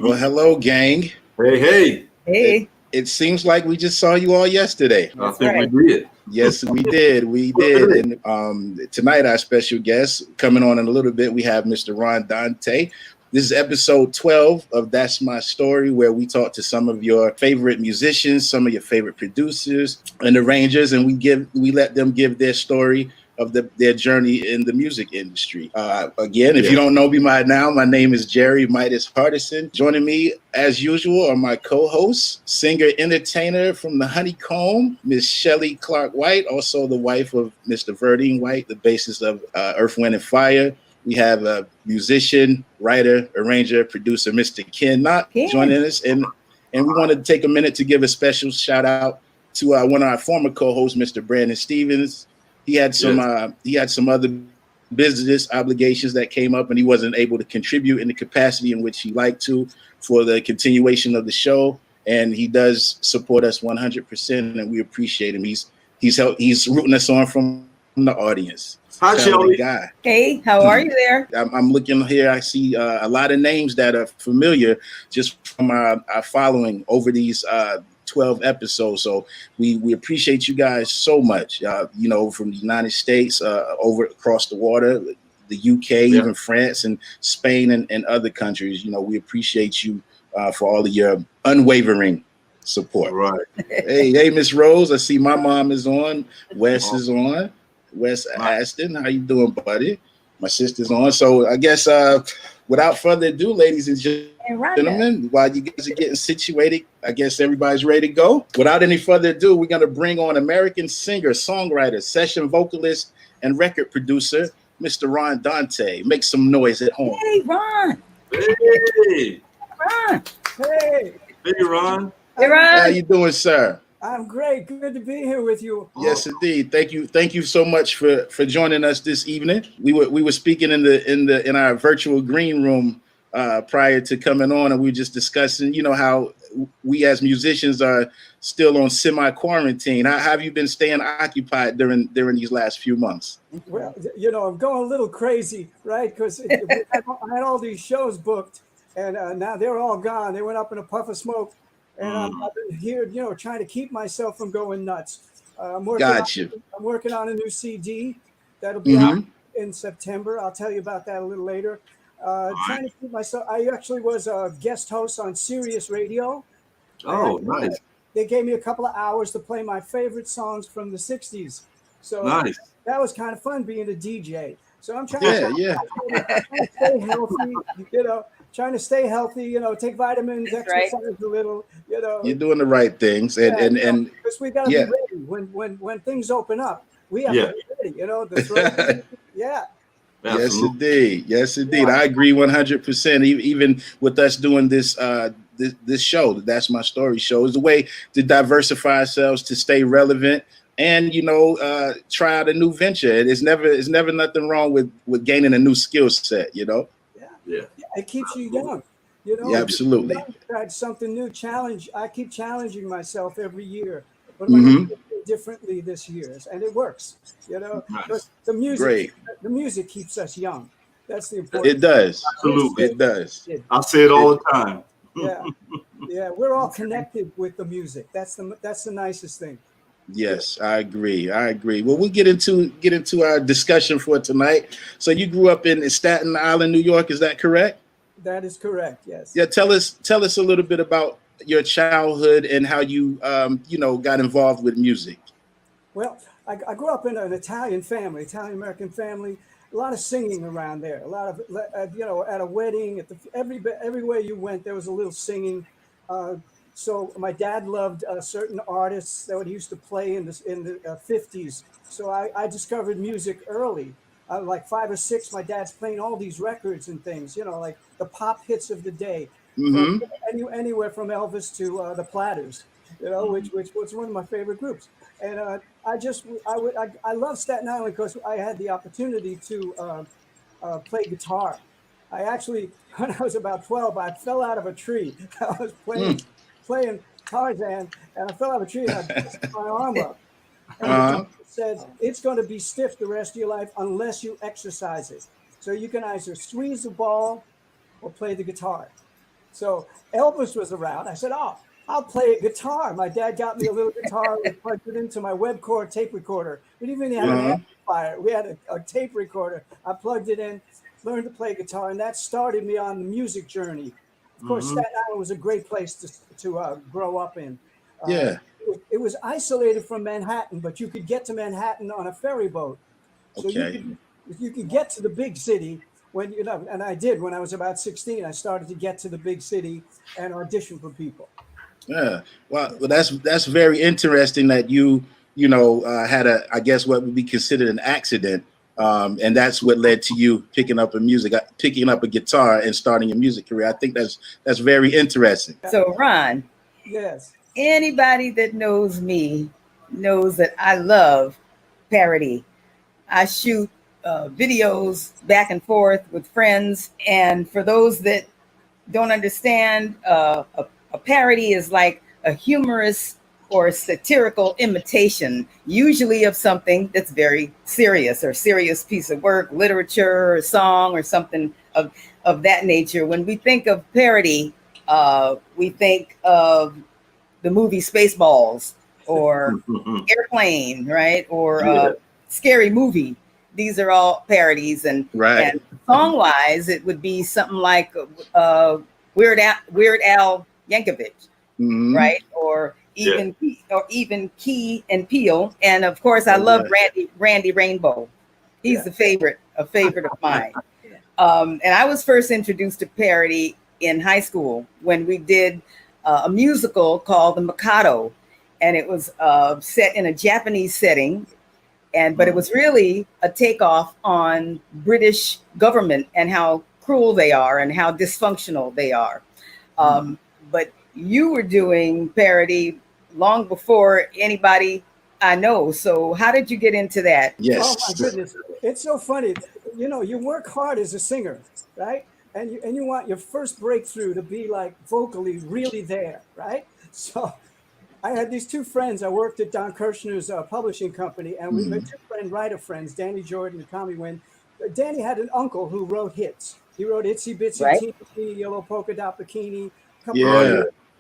Well, hello, gang. Hey. It seems like we just saw you all yesterday. I think we did. Yes, we did. We did. And tonight, our special guest coming on in a little bit, we have Mr. Ron Dante. This is episode 12 of That's My Story, where we talk to some of your favorite musicians, some of your favorite producers and arrangers, and we let them give their story of their journey in the music industry. Again, if you don't know me by now, my name is Jerry Midas Hardison. Joining me, as usual, are my co-hosts, singer-entertainer from the Honeycomb, Miss Shelley Clark White, also the wife of Mr. Verdine White, the bassist of Earth, Wind, and Fire. We have a musician, writer, arranger, producer, Mr. Ken Knock, joining us. And we want to take a minute to give a special shout out to one of our former co-hosts, Mr. Brandon Stevens. He had some other business obligations that came up, and he wasn't able to contribute in the capacity in which he liked to for the continuation of the show. And he does support us 100%, and we appreciate him. He's rooting us on from the audience. Hi, Shelley. Guy. Hey, how are you there? I'm looking here. I see a lot of names that are familiar just from our following over these 12 episodes. So we appreciate you guys so much. From the United States, over across the water, the UK, even France and Spain and other countries. We appreciate you for all of your unwavering support. Right. Hey, Miss Rose. I see my mom is on. Wes is on. Wes Aston, how you doing, buddy? My sister's on. So I guess without further ado, ladies and gentlemen, while you guys are getting situated, I guess everybody's ready to go. Without any further ado, we're going to bring on American singer, songwriter, session vocalist, and record producer, Mr. Ron Dante. Make some noise at home. Hey, Ron. Hey. Ron. Hey, Ron. Hey, Ron. How you doing, sir? I'm great. Good to be here with you. Yes, indeed. Thank you so much for joining us this evening. We were speaking in our virtual green room prior to coming on, and we were just discussing, how we as musicians are still on semi-quarantine. How have you been staying occupied during these last few months? Well, I'm going a little crazy, right? Because I had all these shows booked, and now they're all gone. They went up in a puff of smoke. And I've been here, trying to keep myself from going nuts. I'm working on a new CD that'll be out in September. I'll tell you about that a little later. Trying to keep myself. I actually was a guest host on Sirius Radio. Oh, nice. They gave me a couple of hours to play my favorite songs from the 60s. So nice. That was kind of fun being a DJ. So I'm trying to stay healthy, trying to stay healthy, take vitamins, exercise a little, You're doing the right things. And because we got to be ready when things open up. We have to be ready, Yes, indeed. I agree 100%. Even with us doing this show, That's My Story show, is a way to diversify ourselves, to stay relevant, and try out a new venture. There's never nothing wrong with gaining a new skill set. Yeah. It keeps you young. Yeah, absolutely. Tried something new. I keep challenging myself every year. What am I going to do differently this year? And it works. Nice. The music keeps us young. That's the important. It does. Absolutely. It does. I say it all the time. Yeah. We're all connected with the music. That's the nicest thing. Yes, I agree. Well, we'll get into our discussion for tonight. So you grew up in Staten Island, New York, is that correct? That is correct, yes. Yeah, tell us a little bit about your childhood and how you got involved with music. Well, I grew up in an Italian-American family. A lot of singing around there. A lot of at a wedding, everywhere you went, there was a little singing. So my dad loved certain artists that he used to play in the 50s. So I discovered music early. like 5 or 6. My dad's playing all these records and things, like the pop hits of the day, from anywhere from Elvis to the Platters, which was one of my favorite groups. And I love Staten Island because I had the opportunity to play guitar. I actually, when I was about 12, I fell out of a tree. I was playing Tarzan, and I fell out of a tree, and I busted my arm up. And it said, it's going to be stiff the rest of your life unless you exercise it. So you can either squeeze the ball or play the guitar. So Elvis was around. I said, I'll play a guitar. My dad got me a little guitar and plugged it into my Webcore tape recorder. We didn't even have an amplifier. We had a tape recorder. I plugged it in, learned to play guitar, and that started me on the music journey. Of course, Staten Island was a great place to grow up in. It was isolated from Manhattan, but you could get to Manhattan on a ferry boat. So you could get to the big city when, and I did when I was about 16. I started to get to the big city and audition for people. Yeah, well, that's very interesting that you had I guess what would be considered an accident, and that's what led to you picking up a guitar and starting a music career. I think that's very interesting. So Ron, yes, anybody that knows me knows that I love parody. I shoot videos back and forth with friends, and for those that don't understand, a parody is like a humorous or satirical imitation, usually of something that's very serious or serious piece of work, literature or song or something of that nature. When we think of parody, we think of the movie Spaceballs or Airplane, right? Or Scary Movie. These are all parodies, and song-wise, it would be something like Weird Al Yankovic, right? Or even Key and Peele, and of course, I love Randy Rainbow. He's a favorite of mine. And I was first introduced to parody in high school when we did a musical called The Mikado, and it was set in a Japanese setting. But it was really a takeoff on British government and how cruel they are and how dysfunctional they are. But you were doing parody long before anybody I know. So how did you get into that? Yes. Oh my goodness. It's so funny. You work hard as a singer, right? And you want your first breakthrough to be like vocally really there, right? So I had these two friends. I worked at Don Kirshner's publishing company, and we were two writer friends, Danny Jordan and Tommy Wynn. Danny had an uncle who wrote hits. He wrote Itsy Bitsy Teeny Yellow Polka Dot Bikini. I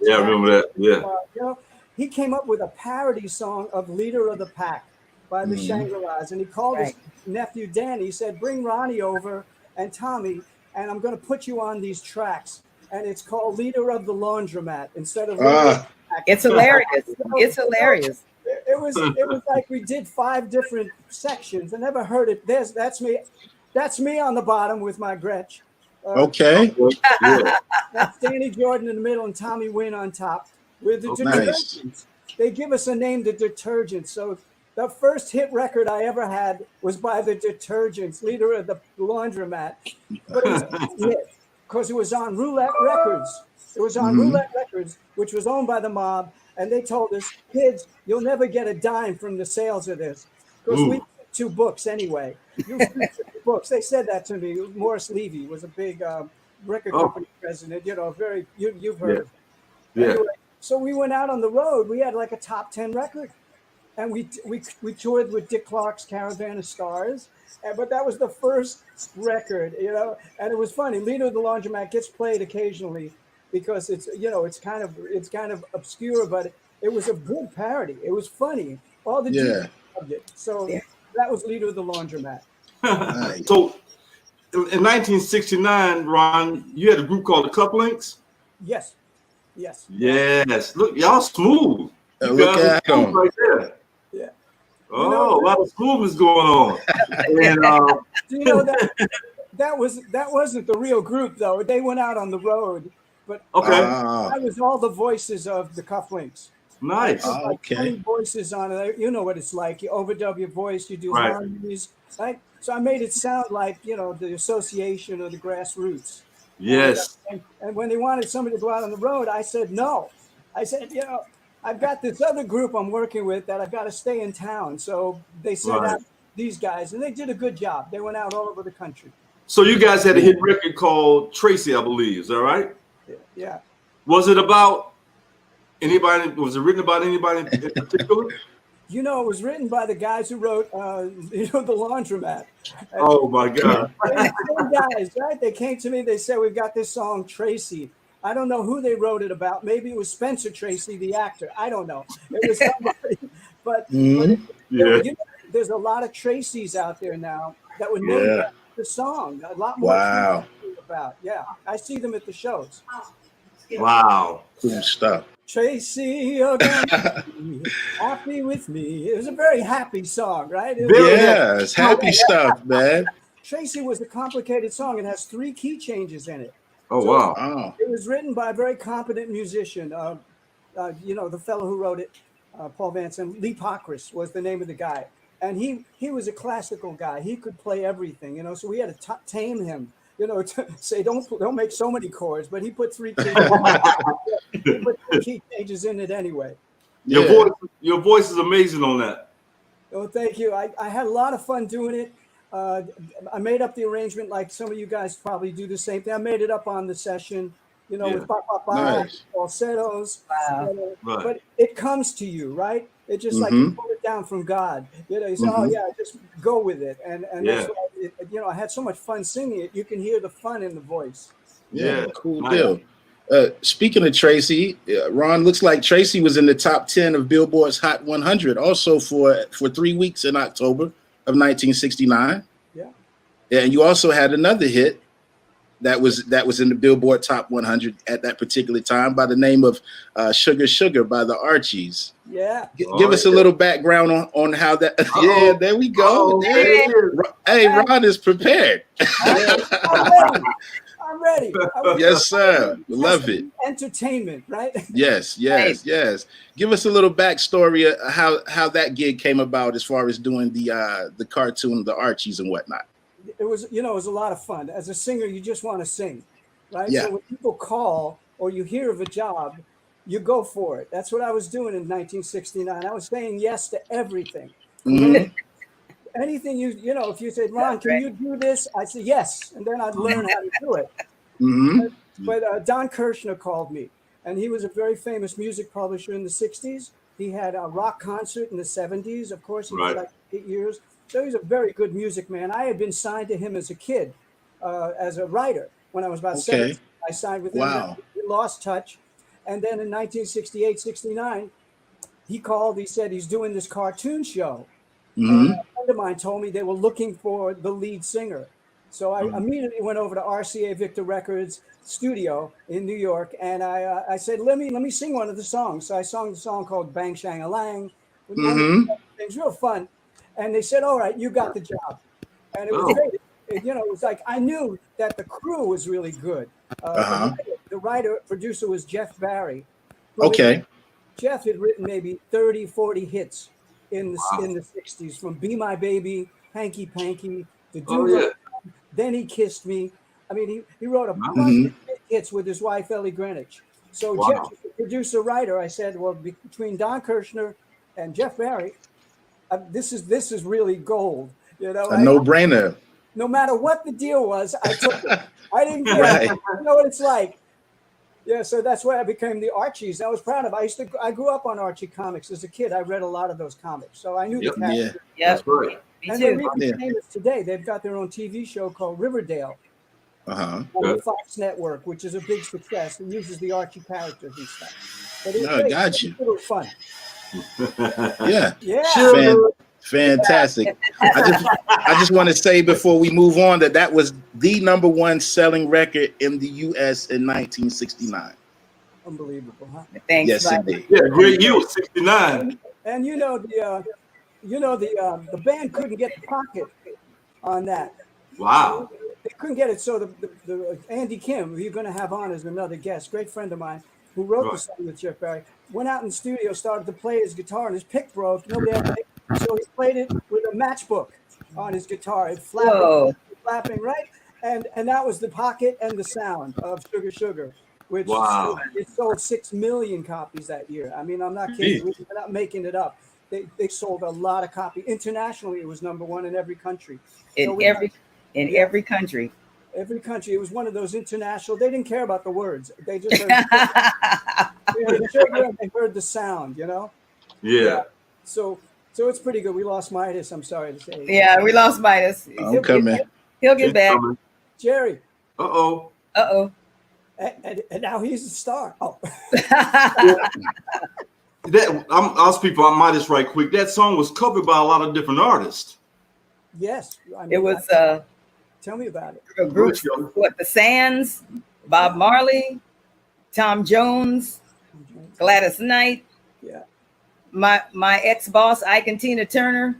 remember that. Yeah. He came up with a parody song of Leader of the Pack by the Shangri-Las, and he called his nephew Danny. He said, bring Ronnie over and Tommy, and I'm going to put you on these tracks. And it's called Leader of the Laundromat instead of It's hilarious. It's hilarious. It was like we did 5 different sections. I never heard it. That's me on the bottom with my Gretsch. That's Danny Jordan in the middle and Tommy Wynn on top. With the detergents. Nice. They give us a name, the Detergents. So the first hit record I ever had was by the Detergents, Leader of the Laundromat. But it was a hit because it was on Roulette Records. It was on Roulette Records, which was owned by the mob. And they told us, kids, you'll never get a dime from the sales of this. Because we 2 books anyway. You 2 books. They said that to me. Morris Levy was a big record company president. You've heard of him. Anyway, so we went out on the road. We had like a top 10 record. And we toured with Dick Clark's Caravan of Stars. But that was the first record, and it was funny. Leader of the Laundromat gets played occasionally because it's kind of obscure, but it was a good parody. It was funny. All the DJs loved it. So that was Leader of the Laundromat. So in 1969, Ron, you had a group called the Cufflinks? Yes. Look, y'all smooth. Look at them. Right there. Yeah. Oh, a lot of smoothness going on. And that wasn't the real group though. They went out on the road, but I was all the voices of the Cufflinks. Nice. Like 20 voices on it. You know what it's like. You overdub your voice. You do harmonies. Right? So I made it sound like, you know, the association or the grassroots. Yes. And when they wanted somebody to go out on the road, I said no. I said, you know, I've got this other group I'm working with that I've got to stay in town. So they sent out these guys, and they did a good job. They went out all over the country. So you guys had a hit record called Tracy, I believe. Is that right? Yeah. Was it about anybody? Was it written about anybody in particular? You know, it was written by the guys who wrote, you know, The Laundromat. Oh my God! Same guys, right? They came to me. They said, "We've got this song, Tracy." I don't know who they wrote it about. Maybe it was Spencer Tracy, the actor. I don't know. It was somebody. But you know, there's a lot of Tracys out there now that would name the song. A lot more. Wow. About I see them at the shows. Wow. Cool stuff. Tracy, you're gonna be happy with me. It was a very happy song, right? It's happy stuff, man. Tracy was a complicated song. It has 3 key changes in it. Oh, So wow. It was written by a very competent musician. You know, the fellow who wrote it, Paul Vanson, Lee Pockris was the name of the guy. And he was a classical guy. He could play everything, you know, so we had to tame him, you know, to say, don't make so many chords, but he put 3 key changes in it anyway. Your voice is amazing on that. Oh, thank you. I had a lot of fun doing it. I made up the arrangement like some of you guys probably do the same thing. I made it up on the session, you know, with falsettos. Wow. But it comes to you, right? It just like you pull it down from God. You know, you say, oh yeah, just go with it. And that's why, you know, I had so much fun singing it. You can hear the fun in the voice. Yeah, cool deal. Speaking of Tracy, Ron, looks like Tracy was in the top 10 of Billboard's Hot 100 also for 3 weeks in October of 1969. Yeah, and you also had another hit that was in the Billboard Top 100 at that particular time by the name of Sugar Sugar by the Archies. Yeah. Give us a little background on how that. Yeah, there we go. Hey, Ron is prepared. I'm ready. Yes, sir. Love it. Entertainment, right? Yes. Give us a little backstory of how that gig came about as far as doing the cartoon, the Archies and whatnot. It was, you know, it was a lot of fun. As a singer, you just want to sing, right? Yeah. So when people call or you hear of a job, you go for it. That's what I was doing in 1969. I was saying yes to everything. Anything you know, if you said, Ron, can you do this? I'd say yes, and then I'd learn how to do it. But Don Kirshner called me, and he was a very famous music publisher in the 60s. He had a rock concert in the 70s. Of course, he was like 8 years. So he's a very good music man. I had been signed to him as a kid, as a writer. When I was about 17, I signed with him. Wow. We lost touch. And then in 1968, 69, he called. He said he's doing this cartoon show. A friend of mine told me they were looking for the lead singer. So I immediately went over to RCA Victor Records studio in New York, and I said, let me sing one of the songs. So I sung the song called Bang Shang a Lang. It was real fun. And they said, all right, you got the job. And it was great. You know, it was like I knew that the crew was really good. The writer, producer was Jeff Barry. Jeff had written maybe 30, 40 hits in the 60s, from Be My Baby, Hanky Panky, The Do Then He Kissed Me. I mean, he wrote a bunch of hits with his wife, Ellie Greenwich. So Jeff, the producer, writer, I said, well, between Don Kirshner and Jeff Barry, this is really gold. You know, a no-brainer. No matter what the deal was, I took it. I didn't care. You know what it's like. Yeah, so that's why I became the Archies. I was proud of it. I grew up on Archie comics as a kid. I read a lot of those comics, so I knew the characters. That's right. And they're really famous today. They've got their own TV show called Riverdale on the Fox Network, which is a big success. It uses the Archie characters and stuff. But it was fun. Fantastic. I just want to say before we move on that was the #1 selling record in the U.S. in 1969. Unbelievable, huh? Thanks. Yes, indeed. Yeah, great year, 69. And you know the band couldn't get the pocket on that. Wow. They couldn't get it. So the Andy Kim, who you're going to have on as another guest, great friend of mine, who wrote the song with Jeff Barry, went out in the studio, started to play his guitar, and his pick broke. Nobody had to. So he played it with a matchbook, on his guitar, Whoa. flapping, right? And that was the pocket and the sound of Sugar Sugar, which Wow. it sold 6 million copies that year. I mean, I'm not kidding. We're not making it up. They sold a lot of copies. Internationally, it was number 1 in every country. In every country. Every country. It was one of those international. They didn't care about the words. They just heard, they heard the sound, you know? Yeah. So it's pretty good. We lost Midas, I'm sorry to say. Yeah, we lost Midas. I'm coming. He'll get back. Jerry. Uh-oh. Uh-oh. And now he's a star. Oh. I'll speak for Midas right quick. That song was covered by a lot of different artists. Yes. I mean, It was tell me about it. groups, what, the Sands, Bob Marley, Tom Jones, Gladys Knight, Yeah. my ex-boss, Ike and Tina Turner,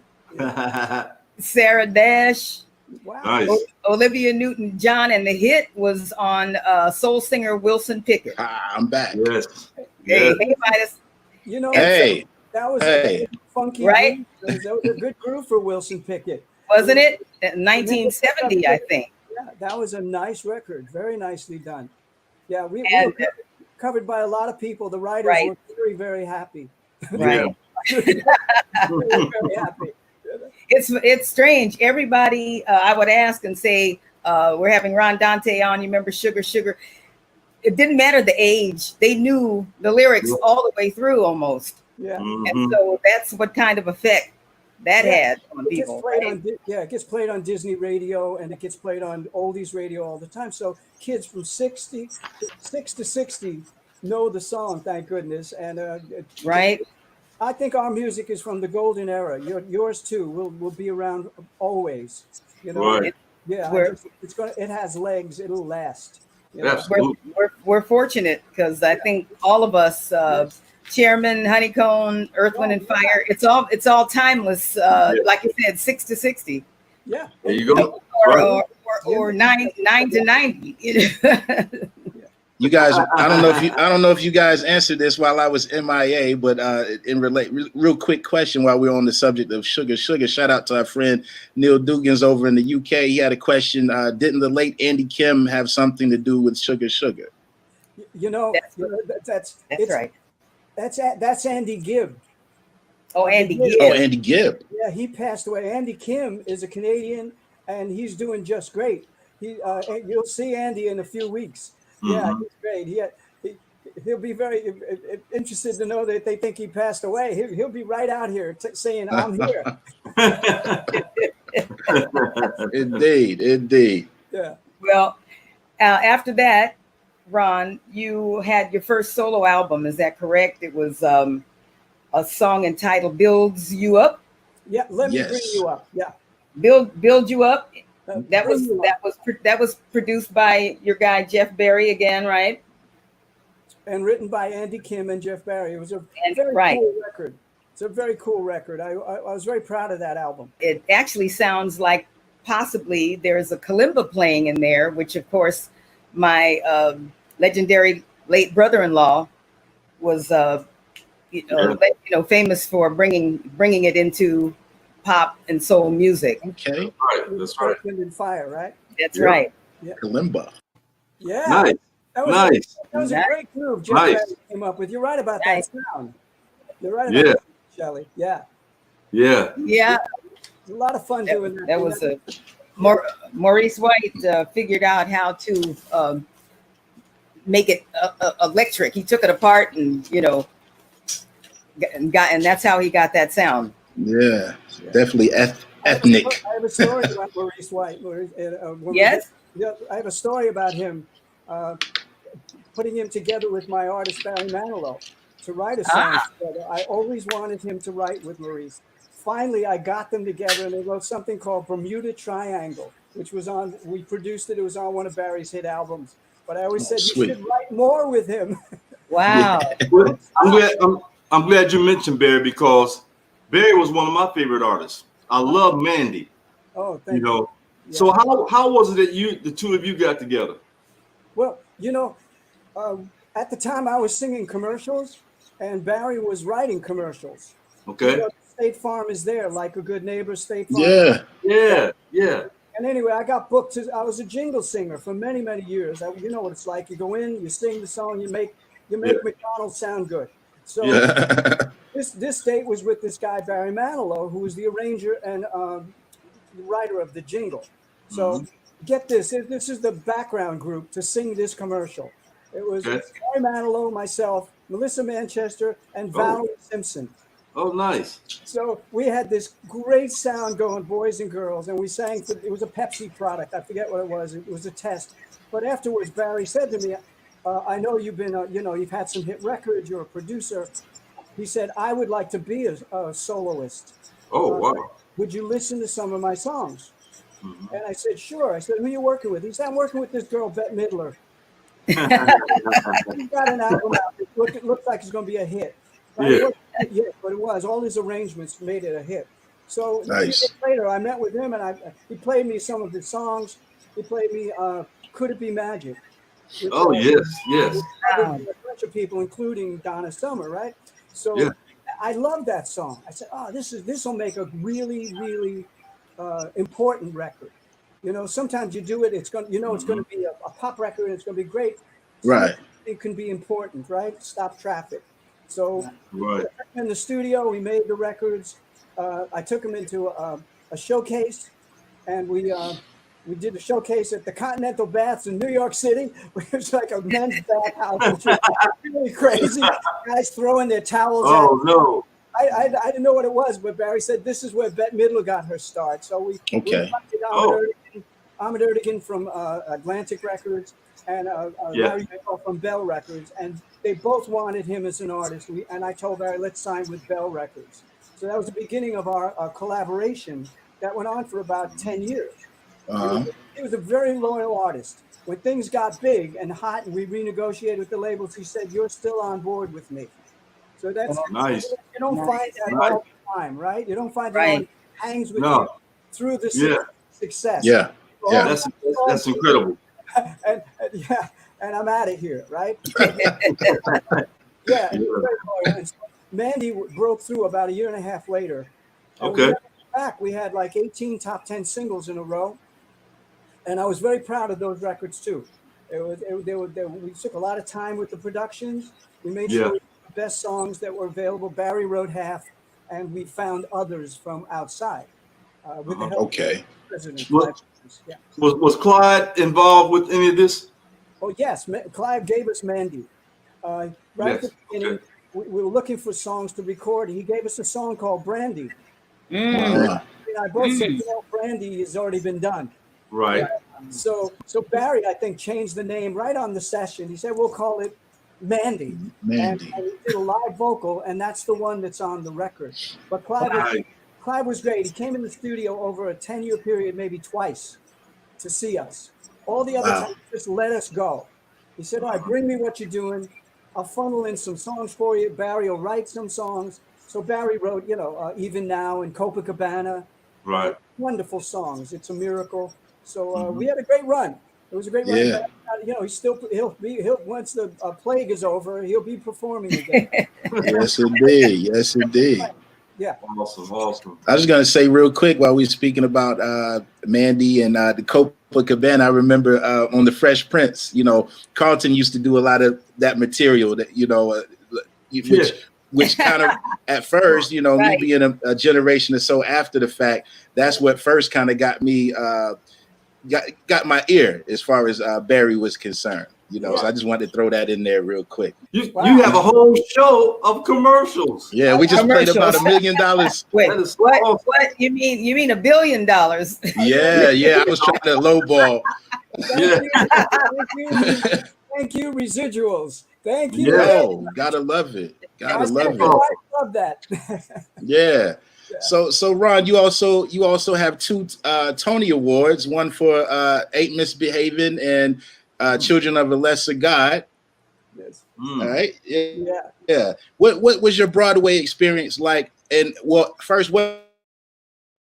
Sarah Dash, Wow. Nice. Olivia Newton-John, and the hit was on soul singer Wilson Pickett. I'm back. Yes. Hey, hey, Midas. You know, Hey. that was Hey. funky. Right? Groove. That was a good groove for Wilson Pickett. Wasn't it? 1970, I think. Yeah, that was a nice record. Very nicely done. Yeah, we And, were covered by a lot of people. The writers Right. were very, very happy. right. Very happy. It's strange. Everybody, I would ask and say, we're having Ron Dante on. You remember Sugar Sugar? It didn't matter the age. They knew the lyrics all the way through almost. Yeah. And so that's what kind of effect that had on It gets people. played Right? on, it gets played on Disney radio, and it gets played on oldies radio all the time. So kids from 6 to 60 know the song, thank goodness. And Right? I think our music is from the golden era. Yours too will be around always. You know, Right. yeah. We're- It has legs. It'll last. You know? Absolutely. We're fortunate because I think all of us, Chairman, Honeycomb, Earth, Wind, and Fire, it's all timeless. Like you said, 6 to 60, Yeah. There you go. or 9 to 90. You guys, I don't know if you guys answered this while I was MIA, but real quick question while we're on the subject of Sugar Sugar. Shout out to our friend Neil Dugans over in the UK. He had a question. Didn't the late Andy Kim have something to do with Sugar Sugar? You know, That's right. That's Andy Gibb. Oh, Andy Gibb. Oh, Andy Gibb. Yeah, he passed away. Andy Kim is a Canadian, and he's doing just great. You'll see Andy in a few weeks. Yeah, he's great. He'll be very interested to know that they think he passed away. He'll be right out here saying, "I'm here." Indeed. Yeah. Well, after that, Ron, you had your first solo album. Is that correct? It was a song entitled "Builds You Up." Yeah. Let me Yes. bring you up. Yeah. Build You Up. That Bring You Up. was produced by your guy Jeff Barry again, right? And written by Andy Kim and Jeff Barry. It was a And- very right. cool record. It's a very cool record. I was very proud of that album. It actually sounds like possibly there's a kalimba playing in there, which of course my legendary late brother-in-law was famous for bringing it into pop and soul music. Okay. Right. That's right. Earth, Wind, and Fire, right? That's Yeah. right. Kalimba. Yeah. Nice. That was Nice. That was a Nice. great groove Jeff Nice. Barry came up with. You're right about Nice. that sound. You're right Yeah. about that, Shelley. Yeah. Yeah. Yeah, It's a lot of fun doing that. that was Maurice White figured out how to make it electric. He took it apart and and that's how he got that sound. Yeah. Definitely ethnic. I have a story about Maurice White. Yes? I have a story about him putting him together with my artist Barry Manilow to write a song together. I always wanted him to write with Maurice. Finally, I got them together, and they wrote something called Bermuda Triangle, which we produced it. It was on one of Barry's hit albums. But I always said, sweet. you should write more with him. Wow. Well, I'm glad you mentioned Barry because Barry was one of my favorite artists. I love Mandy. Oh, thank you. Yeah. So how was it that the two of you got together? Well, at the time I was singing commercials and Barry was writing commercials. Okay. State Farm is there, like a good neighbor. State Farm. Yeah. And anyway, I got booked. I was a jingle singer for many, many years. You know what it's like. You go in, you sing the song, you make McDonald's sound good. So this date was with this guy Barry Manilow, who was the arranger and writer of the jingle. So get this. This is the background group to sing this commercial. It was Barry Manilow, myself, Melissa Manchester, and Valerie Simpson. Oh, nice. So we had this great sound going, boys and girls, and we sang it was a Pepsi product. I forget what it was. It was a test. But afterwards, Barry said to me, I know you've been, you've had some hit records. You're a producer. He said, I would like to be a soloist. Oh, wow. Would you listen to some of my songs? And I said, sure. I said, who are you working with? He said, I'm working with this girl, Bette Midler. He got an album out. It looked like it's going to be a hit. Right? Yeah, but it was. All his arrangements made it a hit. So years later, I met with him, and he played me some of his songs. He played me "Could It Be Magic?" Yes. Wow. A bunch of people, including Donna Summer, right? So I love that song. I said, this will make a really, really important record. You know, sometimes you do it, it's going to be a pop record, and it's going to be great. Right. It can be important, right? Stop traffic. So in the studio, we made the records. I took them into a showcase, and we did a showcase at the Continental Baths in New York City, which was like a men's bathhouse, which was really crazy. Guys throwing their towels out. Oh, no. I didn't know what it was, but Barry said this is where Bette Midler got her start. So we invited Ahmet Ertegun from Atlantic Records and Larry Manilow from Bell Records, and they both wanted him as an artist. And I told Barry, let's sign with Bell Records. So that was the beginning of our collaboration that went on for about 10 years. He was a very loyal artist. When things got big and hot and we renegotiated with the labels, he said, you're still on board with me. So that's nice. You don't find that all the time, right? You don't find that hangs with you through the success. Yeah. That's incredible. And I'm out of here, right? And Mandy broke through about a year and a half later. And we had like 18 top 10 singles in a row, and I was very proud of those records too. We took a lot of time with the productions. We made sure we had the best songs that were available. Barry wrote half, and we found others from outside. With the help of the president. Was Clyde involved with any of this? Oh yes, Clive gave us Mandy. At the beginning, we were looking for songs to record. He gave us a song called Brandy. And I both said, Brandy has already been done. Right. So Barry, I think, changed the name right on the session. He said, we'll call it Mandy. And he did a live vocal, and that's the one that's on the record. But Clive was great. He came in the studio over a 10-year period, maybe twice, to see us. All the other times, just let us go. He said, all right, bring me what you're doing. I'll funnel in some songs for you. Barry will write some songs. So Barry wrote, Even Now and Copacabana. Right. Wonderful songs. It's a miracle. So we had a great run. It was a great run. Yeah. He'll once the plague is over, he'll be performing again. Yes, indeed. Yes, indeed. Yeah. Awesome. I was going to say real quick while we were speaking about Mandy and the Copacabana, I remember on the Fresh Prince, Carlton used to do a lot of that material that, which kind of at first, me being a generation or so after the fact, that's what first kind of got me, got my ear as far as Barry was concerned. So I just wanted to throw that in there real quick. You have a whole show of commercials. Yeah, we just played about $1 million. Wait, what? You mean $1 billion? Yeah. I was trying to lowball. Thank you, residuals. Thank you. Yo, gotta love it. I love that. Yeah. So Ron, you also have 2 Tony Awards, one for Ain't Misbehaving and Children of a Lesser God. Yes. All right. Yeah. What was your Broadway experience like? And first, what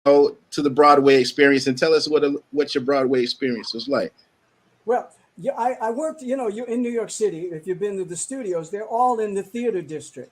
to the Broadway experience, and tell us what your Broadway experience was like. Well, I worked. You're in New York City. If you've been to the studios, they're all in the theater district.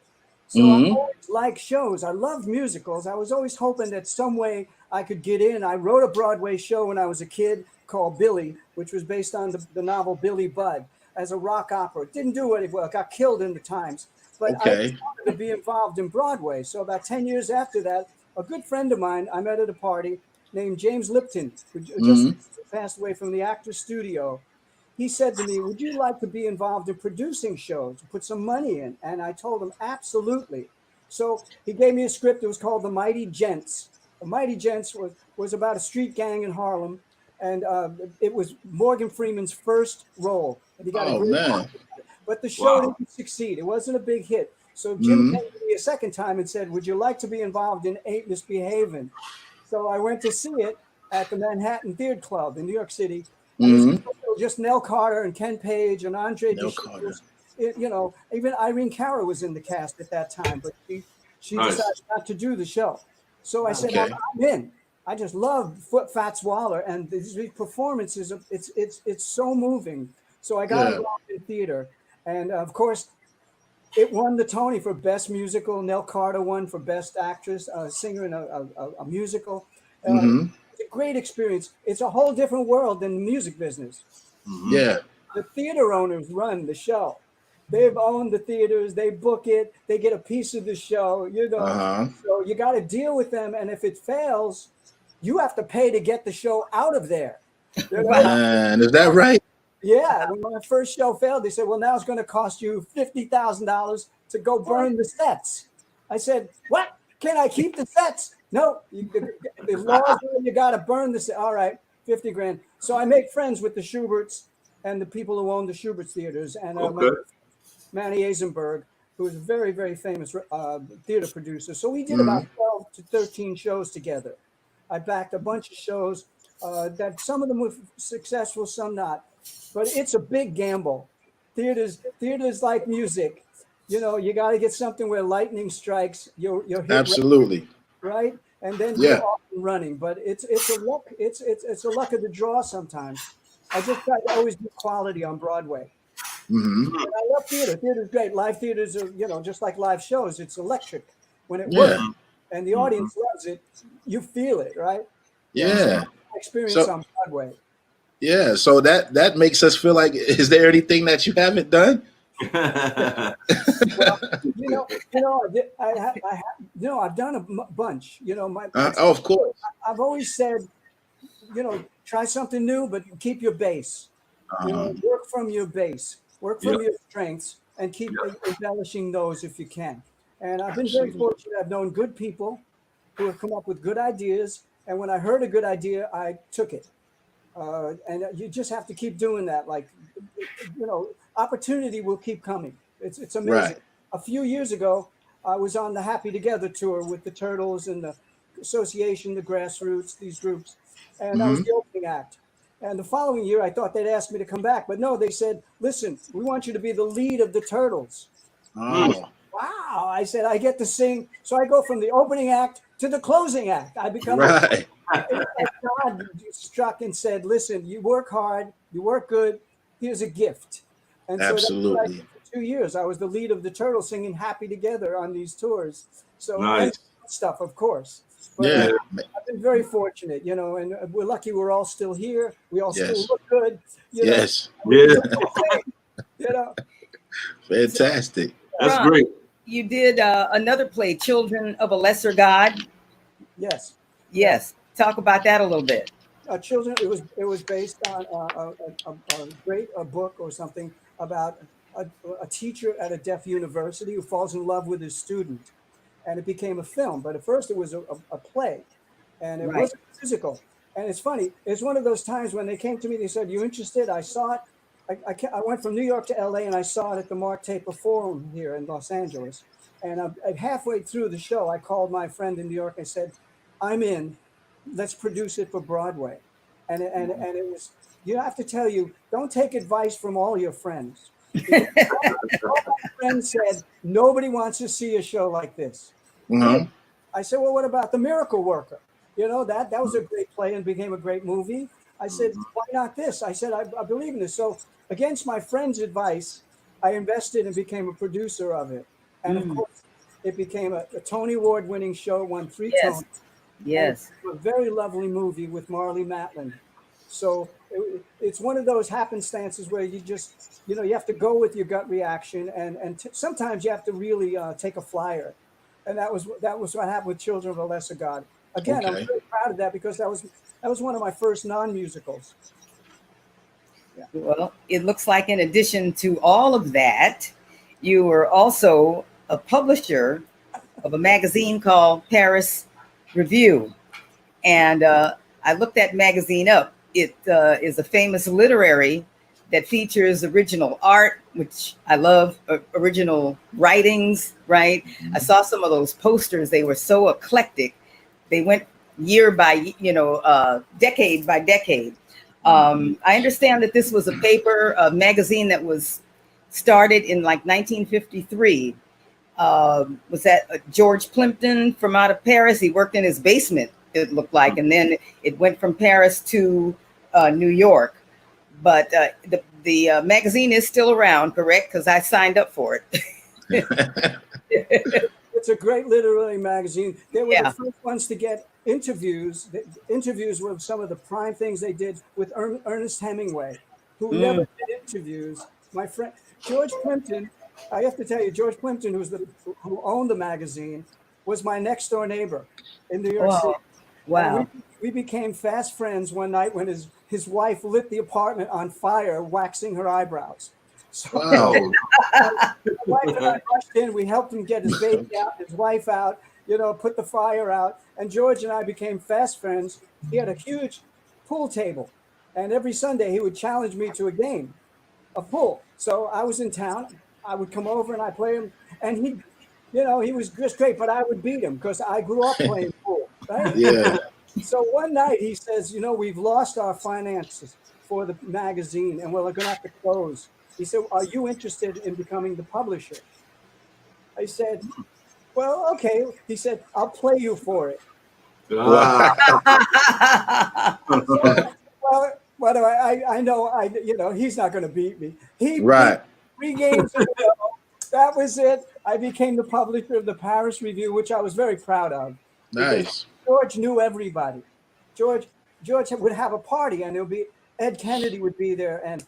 So I always liked shows. I loved musicals. I was always hoping that some way I could get in. I wrote a Broadway show when I was a kid called Billy, which was based on the novel Billy Budd, as a rock opera. It didn't do very well. It got killed in the Times. But I wanted to be involved in Broadway. So about 10 years after that, a good friend of mine I met at a party named James Lipton, who just passed away from the Actors Studio. He said to me, would you like to be involved in producing shows, put some money in? And I told him, absolutely. So he gave me a script. It was called The Mighty Gents. The Mighty Gents was about a street gang in Harlem. And it was Morgan Freeman's first role. And he got a great role. But the show didn't succeed. It wasn't a big hit. So Jim came to me a second time and said, would you like to be involved in Ain't Misbehavin'? So I went to see it at the Manhattan Theater Club in New York City. And it was just Nell Carter and Ken Page and Andre DeShields. You know, even Irene Cara was in the cast at that time, but she decided not to do the show. So I said, I'm in. I just love Fats Waller, and these performances. It's so moving. So I got involved in theater, and of course, it won the Tony for Best Musical. Nell Carter won for Best Actress, singer in a musical. It's a great experience. It's a whole different world than the music business. Yeah. The theater owners run the show. They've owned the theaters. They book it. They get a piece of the show. You know, so you got to deal with them. And if it fails, you have to pay to get the show out of there. You know? Man, is that right? Yeah. When my first show failed, they said, well, now it's going to cost you $50,000 to go burn the sets. I said, what? Can I keep the sets? No, the laws you got to burn the set. All right, 50 grand. So I make friends with the Schuberts and the people who own the Schuberts theaters, and Manny Eisenberg, who is a very, very famous theater producer. So we did about 12 to 13 shows together. I backed a bunch of shows that some of them were successful, some not. But it's a big gamble. Theater's like music. You know, you got to get something where lightning strikes. You'll hit absolutely right, and then you're off and running. But it's a luck. It's a luck of the draw sometimes. I just try to always do quality on Broadway. And I love theater. Theater's great. Live theaters are, you know, just like live shows. It's electric when it works, and the audience loves it. You feel it, right? Yeah. Experience on Broadway. Yeah. So that makes us feel like, is there anything that you haven't done? Well, I've done a bunch. You know, of course. I've always said, you know, try something new, but keep your base. You know, work from your base, work from your strengths, and keep embellishing those if you can. And I've been very fortunate. I've known good people who have come up with good ideas, and when I heard a good idea, I took it. And you just have to keep doing that. Like, you know, opportunity will keep coming. It's amazing. Right. A few years ago, I was on the Happy Together tour with the Turtles and the Association, the Grassroots, these groups, and I was the opening act. And the following year, I thought they'd ask me to come back, but no, they said, "Listen, we want you to be the lead of the Turtles." Oh. Wow! I said, I get to sing, so I go from the opening act to the closing act. I become right. God struck and said, "Listen, you work hard, you work good. Here's a gift." And so absolutely. that's what I did for 2 years. I was the lead of the Turtles singing "Happy Together" on these tours. So nice stuff, of course. But I've been very fortunate, you know, and we're lucky we're all still here. We all still look good. You know? You know. Fantastic. That's Ron, great. You did another play, Children of a Lesser God. Yes. Yes. Talk about that a little bit. Children. It was based on a great book or something about a teacher at a deaf university who falls in love with his student, and it became a film. But at first, it was a play, and it wasn't physical. And it's funny. It's one of those times when they came to me. They said, "You interested?" I saw it. I went from New York to LA, and I saw it at the Mark Taper Forum here in Los Angeles. And halfway through the show, I called my friend in New York. I said, "I'm in. Let's produce it for Broadway." And it was. You have to tell you, don't take advice from all your friends. All my friends said nobody wants to see a show like this. I said, "Well, what about The Miracle Worker? You know, that was a great play and became a great movie." I said, "Why not this?" I said, I believe in this. So against my friend's advice, I invested and became a producer of it. And of course, It became a Tony Award winning show, won 3 Yes. Tonys. Yes. A very lovely movie with Marley Matlin. So it's one of those happenstances where you just, you know, you have to go with your gut reaction, and sometimes you have to really take a flyer. And that was what happened with Children of a Lesser God. Again, I'm very proud of that because that was one of my first non-musicals. Yeah. Well, it looks like in addition to all of that, you were also a publisher of a magazine called Paris Review. And I looked that magazine up. It is a famous literary that features original art, which I love, original writings, right? I saw some of those posters. They were so eclectic. They went year by, decade by decade. I understand that this was a magazine that was started in like 1953. Was that George Plimpton from out of Paris? He worked in his basement, it looked like, and then it went from Paris to New York. But the magazine is still around, correct? Because I signed up for it. It's a great literary magazine. They were the first ones to get interviews. Interviews were some of the prime things they did with Ernest Hemingway, who never did interviews. My friend George Plimpton, I have to tell you, George Plimpton, who owned the magazine, was my next door neighbor in New York City. Wow. We became fast friends one night when his wife lit the apartment on fire, waxing her eyebrows. So my wife and I rushed in. We helped him get his baby out, his wife out, put the fire out. And George and I became fast friends. He had a huge pool table. And every Sunday he would challenge me to a game of pool. So I was in town. I would come over and I play him. And he was just great, but I would beat him because I grew up playing pool. Right? Yeah. So one night he says, we've lost our finances for the magazine and we're going to have to close. He said, are you interested in becoming the publisher? I said, well, okay. He said, I'll play you for it. Ah. Well, I know, he's not going to beat me. He right. beat 3 games in a row. That was it. I became the publisher of the Paris Review, which I was very proud of. Nice. George knew everybody. George would have a party, and it would be Ed Kennedy would be there, and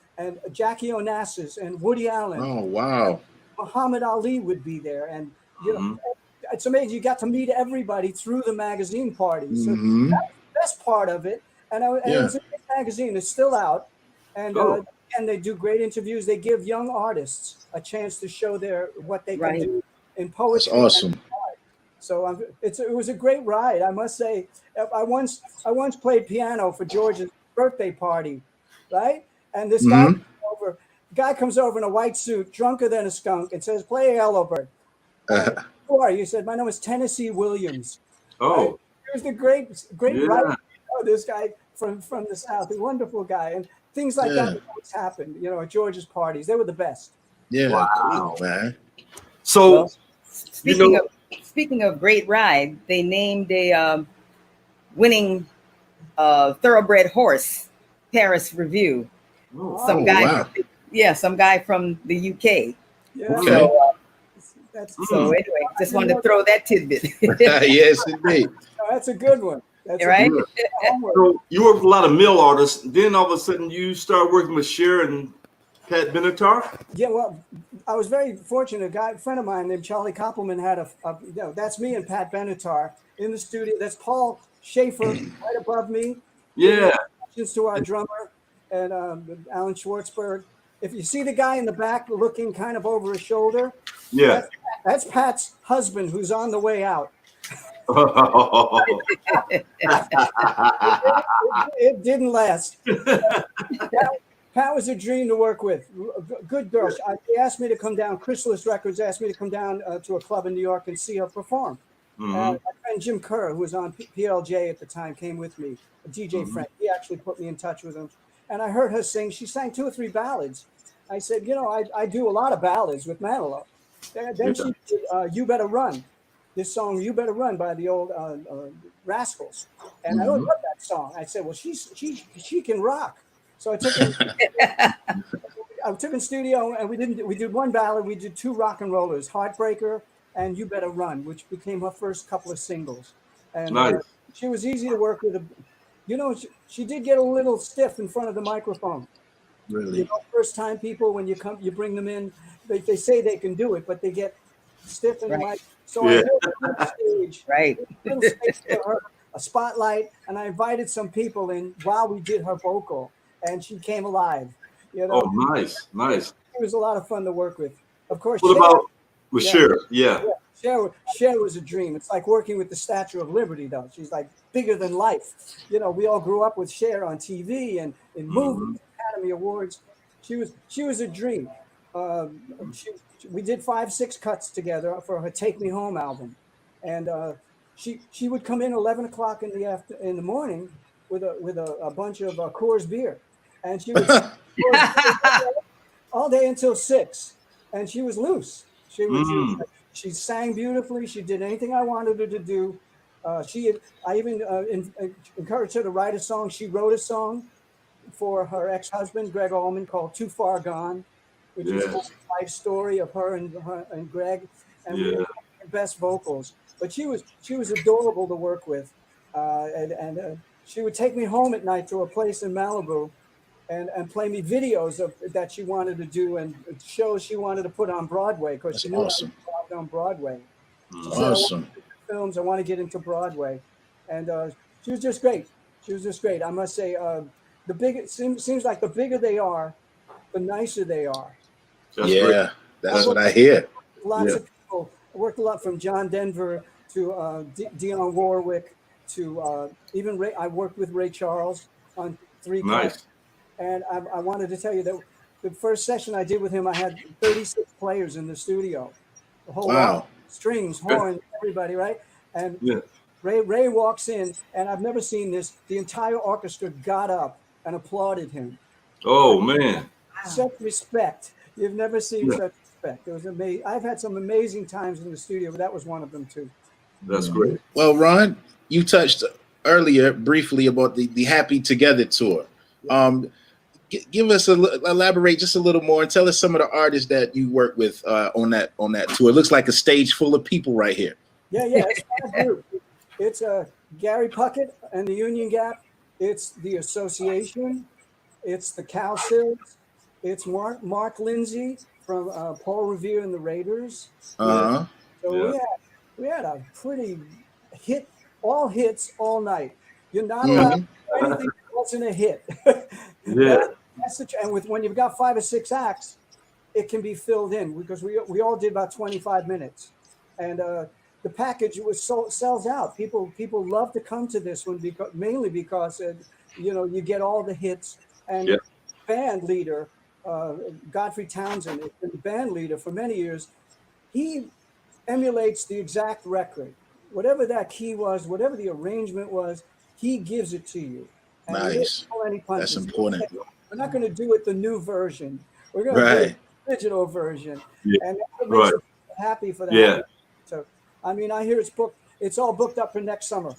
Jackie Onassis, and Woody Allen. Oh, wow. Muhammad Ali would be there, and it's amazing. You got to meet everybody through the magazine party. So that's the best part of it. And it was a great magazine. It's still out, and they do great interviews. They give young artists a chance to show what they can do in poetry. That's awesome. So it was a great ride, I must say. I once played piano for George's birthday party, right? And this guy comes over in a white suit, drunker than a skunk, and says, "Play Yellow Bird." Who are you? He said, "My name is Tennessee Williams." Oh, right? It was the great writer. This guy from the South, a wonderful guy, and things like that always happened. At George's parties, they were the best. Yeah, wow, man. So, speaking of great ride, they named a winning thoroughbred horse, Paris Review. Oh, some guy from the UK. Yeah. Okay. So anyway, just wanted to throw that tidbit. Yes, indeed. That's a good one. That's right. So you work with a lot of male artists. Then all of a sudden you start working with Cher and Pat Benatar. Yeah, well, I was very fortunate. A friend of mine named Charlie Koppelman had that's me and Pat Benatar in the studio. That's Paul Schaefer right above me. Yeah. To our drummer and Alan Schwartzberg. If you see the guy in the back looking kind of over his shoulder, that's Pat's husband who's on the way out. It didn't last. Pat was a dream to work with. Good girl. They asked me to come down. Chrysalis Records asked me to come down to a club in New York and see her perform. My friend Jim Kerr, who was on PLJ at the time, came with me. A DJ friend. He actually put me in touch with him. And I heard her sing. She sang 2 or 3 ballads. I said, I do a lot of ballads with Manilow. Then she did You Better Run. This song, You Better Run, by the old Rascals. And I love that song. I said, well, she can rock. So I took her in studio, and we did one ballad. We did 2 rock and rollers, Heartbreaker and You Better Run, which became her first couple of singles. And Nice. she was easy to work with. You know, she did get a little stiff in front of the microphone. Really? You know, first time people, when you bring them in, they say they can do it, but they get stiff in the mic. So I built a little stage, Right. little stage for her, a spotlight, and I invited some people in while we did her vocal, and she came alive. You know, Oh, nice. it was a lot of fun to work with. Of course, What about with Cher? Yeah. Cher was a dream. It's like working with the Statue of Liberty, though. She's like bigger than life. You know, we all grew up with Cher on TV and in movies, Academy Awards. She was a dream. We did 5-6 cuts together for her "Take Me Home" album, and she would come in 11 o'clock in the morning with a bunch of Coors beer, and she would all day until 6, and she was loose. She sang beautifully. She did anything I wanted her to do. I even encouraged her to write a song. She wrote a song for her ex-husband, Greg Allman, called "Too Far Gone," which is a life story of her and Greg, and we had the best vocals. But she was adorable to work with, and she would take me home at night to a place in Malibu, and play me videos that she wanted to do and shows she wanted to put on Broadway, because she knew I was involved on Broadway. She said, Awesome. films, I want to get into Broadway, and she was just great. I must say, seems like the bigger they are, the nicer they are. That's what I hear. Lots of people. I worked a lot, from John Denver to Dionne Warwick to even Ray. I worked with Ray Charles on 3 cuts. And I wanted to tell you that the first session I did with him, I had 36 players in the studio. The whole lot, strings, horns, everybody, right? And Ray walks in, and I've never seen this. The entire orchestra got up and applauded him. Oh, man. Such respect. You've never seen such respect. It was amazing. I've had some amazing times in the studio, but that was one of them too. That's great. Well, Ron, you touched earlier briefly about the Happy Together tour. Give us elaborate just a little more and tell us some of the artists that you work with on that tour. It looks like a stage full of people right here. Yeah, it's my group. It's Gary Puckett and the Union Gap. It's the Association. It's the Cowsills. It's Mark Lindsay from Paul Revere and the Raiders. So we had a pretty all hits all night. You're not allowed to do anything that wasn't a hit. And when you've got 5 or 6 acts, it can be filled in, because we all did about 25 minutes, and the package sells out. People love to come to this one mainly because you get all the hits, and band leader Godfrey Townsend has been the band leader for many years. He emulates the exact record, whatever that key was, whatever the arrangement was. He gives it to you. And nice. That's important. We're not going to do it the new version. We're going to do the digital version, and that makes us happy for that. So, I mean, I hear it's booked. It's all booked up for next summer.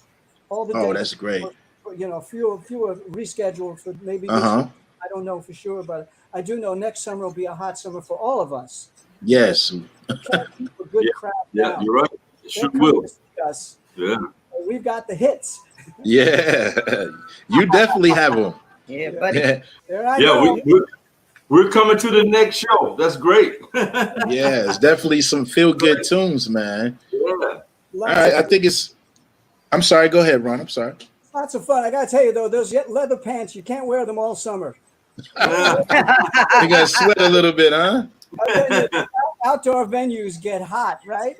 All the days, that's great. Few are rescheduled for maybe. I don't know for sure, but I do know next summer will be a hot summer for all of us. Yes. We can't keep a good crowd down. You're right. It sure will. Us. Yeah. We've got the hits. Yeah, you definitely have them. Yeah, buddy. We're coming to the next show. That's great. Yeah, it's definitely some feel-good tunes, man. Yeah. All right, I think it's. I'm sorry. Go ahead, Ron. I'm sorry. Lots of fun. I gotta tell you though, those leather pants, you can't wear them all summer. You gotta sweat a little bit, huh? Outdoor venues get hot, right?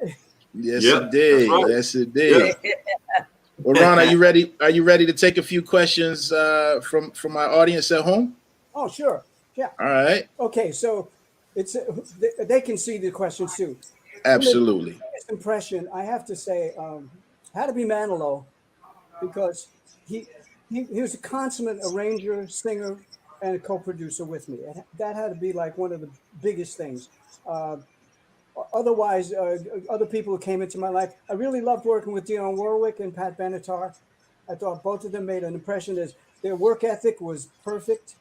Yes, it did. Right. Yes, it did. Yeah. Well, Ron, are you ready? Are you ready to take a few questions from our audience at home? Oh, sure. Yeah. All right. Okay, so it's they can see the questions too. Absolutely. The biggest impression, I have to say, had to be Manilow, because he was a consummate arranger, singer, and a co-producer with me. That had to be like one of the biggest things. Otherwise, other people who came into my life, I really loved working with Dionne Warwick and Pat Benatar. I thought both of them made an impression. Their work ethic was perfect.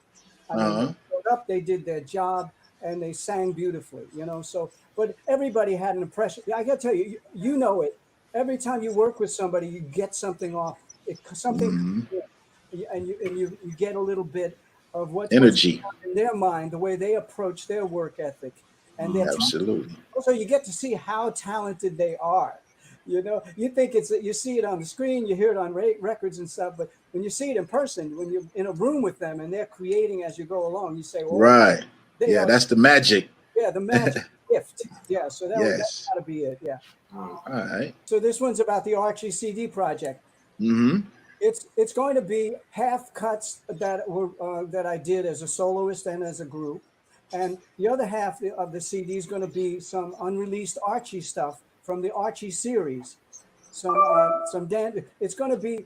I mean, they showed up, they did their job. and they sang beautifully, you know. So, but everybody had an impression. I got to tell you, you know it. Every time you work with somebody, you get something off it, something, and you get a little bit of what's energy in their mind, the way they approach their work ethic, and absolutely. Also, you get to see how talented they are. You know, you think you see it on the screen, you hear it on records and stuff, but when you see it in person, when you're in a room with them and they're creating as you go along, you say, "Oh, right, yeah, that's the magic." Yeah, the magic gift. Yeah, so that's got to be it. Yeah. All right. So this one's about the Archie CD project. It's going to be half cuts that I did as a soloist and as a group, and the other half of the CD is going to be some unreleased Archie stuff from the Archie series. Some dance. It's going to be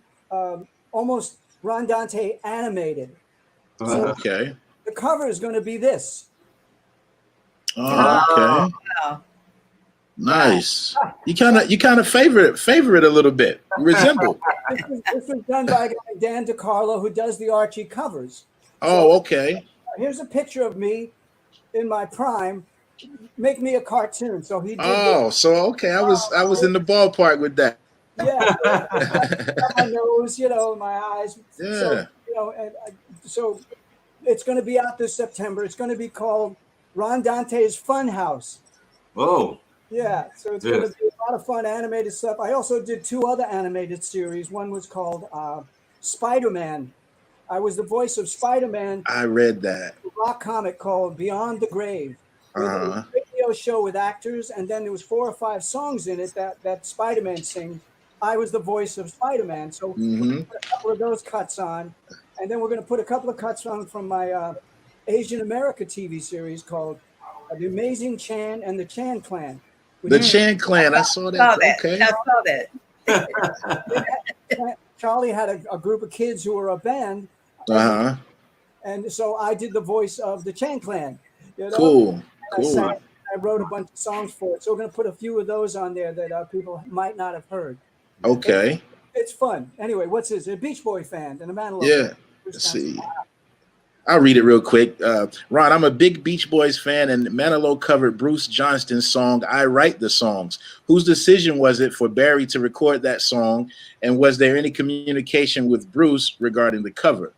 almost Ron Dante animated. So okay. The cover is going to be this. Oh, okay. Wow. Nice. You kind of favor it a little bit. Resemble. This was done by a guy, Dan DiCarlo, who does the Archie covers. Oh, okay. Here's a picture of me in my prime. Make me a cartoon. So he did. Oh, so okay. I was in the ballpark with that. Yeah. My nose, you know, my eyes. Yeah. So, you know, so it's going to be out this September. It's going to be called Ron Dante's Fun House. Oh. Yeah, so it's going to be a lot of fun animated stuff. I also did 2 other animated series. One was called Spider-Man. I was the voice of Spider-Man. I read that. A rock comic called Beyond the Grave. It was a radio show with actors, and then there was 4 or 5 songs in it that Spider-Man sings. I was the voice of Spider-Man. So we're going to put a couple of those cuts on, and then we're going to put a couple of cuts on from my Asian America TV series called The Amazing Chan and the Chan Clan. The Chan Clan, I saw that. Okay. I saw that. Charlie had a group of kids who were a band. And so I did the voice of the Chan Clan. You know? Cool. I wrote a bunch of songs for it. So we're going to put a few of those on there that people might not have heard. Okay. It's fun. Anyway, what's this? A Beach Boy fan and a Manilow. Yeah. Let's see. I'll read it real quick. Ron, I'm a big Beach Boys fan, and Manilow covered Bruce Johnston's song, I Write the Songs. Whose decision was it for Barry to record that song, and was there any communication with Bruce regarding the cover?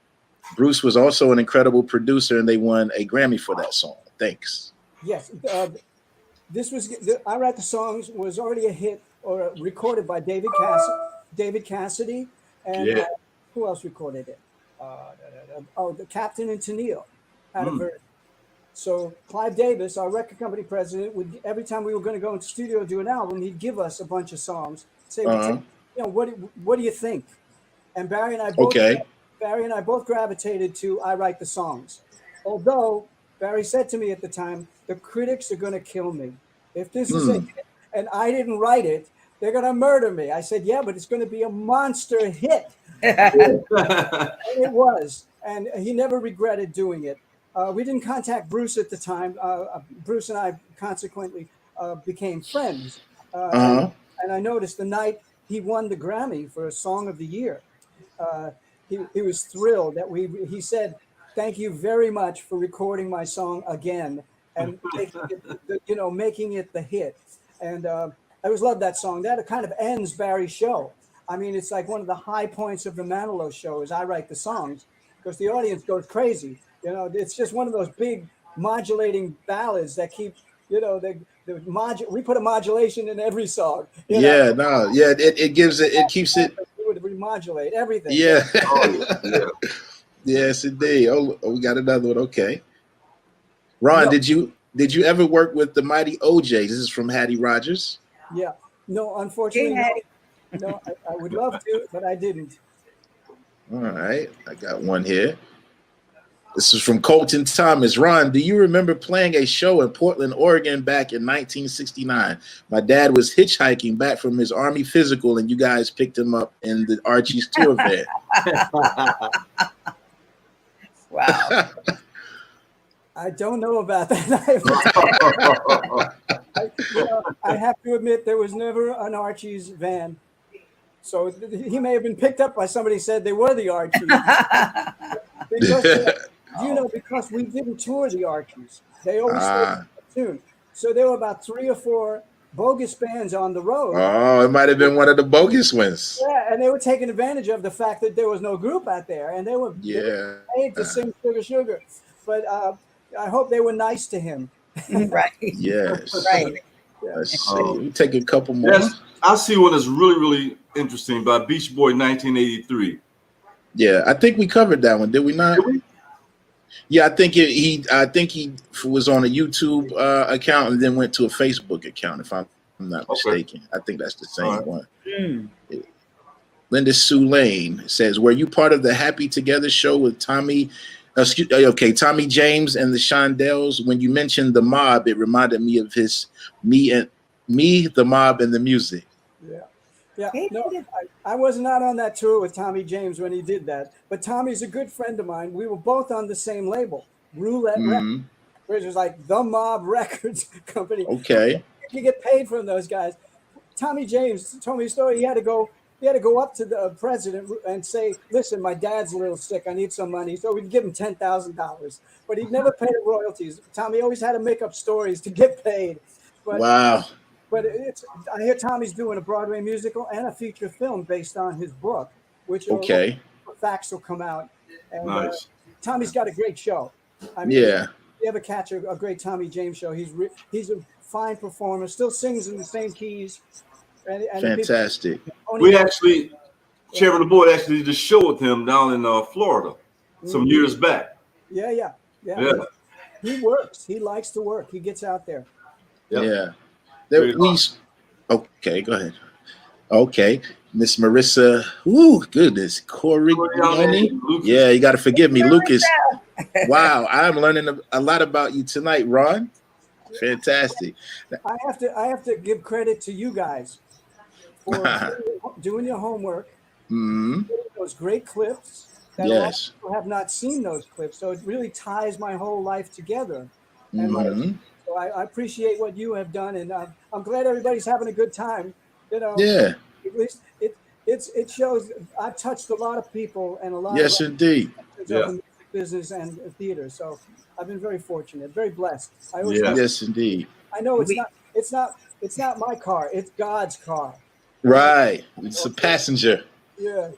Bruce was also an incredible producer, and they won a Grammy for that song. Thanks. Yes. This was I Write the Songs was already a hit or recorded by David Cassidy. And who else recorded it? The Captain and Tennille had a version. So Clive Davis, our record company president, would every time we were going to go into the studio to do an album, he'd give us a bunch of songs. Say, you know, what do you think? And Barry and I both gravitated to I Write the Songs. Although Barry said to me at the time, the critics are going to kill me if this is a hit and I didn't write it. They're going to murder me. I said, yeah, but it's going to be a monster hit. And it was. And he never regretted doing it. We didn't contact Bruce at the time. Bruce and I consequently became friends. And I noticed the night he won the Grammy for Song of the Year, he was thrilled that he said, thank you very much for recording my song again and making it the hit. And I always loved that song. That kind of ends Barry's show. I mean, it's like one of the high points of the Manilow show is I Write the Songs because the audience goes crazy. You know, it's just one of those big modulating ballads that keep, you know, we put a modulation in every song. It gives it, it keeps it. We would remodulate everything. Yeah. Yes, indeed. Oh, we got another one. Okay. Ron, did you ever work with the mighty OJs? This is from Hattie Rogers. Yeah. No, unfortunately, no. I would love to, but I didn't. All right. I got one here. This is from Colton Thomas. Ron, do you remember playing a show in Portland, Oregon back in 1969? My dad was hitchhiking back from his Army physical, and you guys picked him up in the Archies tour van. Wow. I don't know about that. I have to admit there was never an Archies van. So he may have been picked up by somebody who said they were the Archies. You know, because we didn't tour the Archies. They always stayed in tune. So there were about 3 or 4 bogus bands on the road. Oh, it might have been one of the bogus ones. Yeah, and they were taking advantage of the fact that there was no group out there, and they were paid to sing Sugar Sugar. But I hope they were nice to him. Right. Yes. Right. Let's see. We take a couple more. Yes, I see one that's really, really interesting by Beach Boy 1983. Yeah, I think we covered that one, did we not? Did we? Yeah, I think he was on a YouTube account and then went to a Facebook account, if I'm not mistaken. I think that's the same one. Linda Sue Lane says, "Were you part of the Happy Together show with Tommy James and the Shondells? When you mentioned the Mob, it reminded me of his Me, the Mob, and the Music." Yeah, no, I was not on that tour with Tommy James when he did that, but Tommy's a good friend of mine. We were both on the same label, Roulette Records, which was like the Mob Records company. Okay. You get paid from those guys. Tommy James told me a story. He had to go up to the president and say, "Listen, my dad's a little sick. I need some money." So we'd give him $10,000, but he'd never pay the royalties. Tommy always had to make up stories to get paid. But, wow. But I hear Tommy's doing a Broadway musical and a feature film based on his book, which facts will come out. And nice. Tommy's got a great show. I mean, if you ever catch a great Tommy James show, he's a fine performer, still sings in the same keys. And fantastic. We actually, Chairman of the Board actually did a show with him down in Florida some years back. Yeah. He works. He likes to work. He gets out there. Yeah. Okay, go ahead. Okay, Miss Marissa. Ooh, goodness, Corey. Yeah, you got to forgive me, Lucas. Wow, I'm learning a lot about you tonight, Ron. Fantastic. I have to give credit to you guys for doing your homework. Those great clips. That a lot of people have not seen those clips, so it really ties my whole life together. And so I appreciate what you have done, and I'm glad everybody's having a good time. You know, at least it shows I've touched a lot of people and a lot of indeed. Music business and theater. So I've been very fortunate, very blessed. Yes, indeed. I know it's not my car, it's God's car. Right. It's a passenger. Yeah.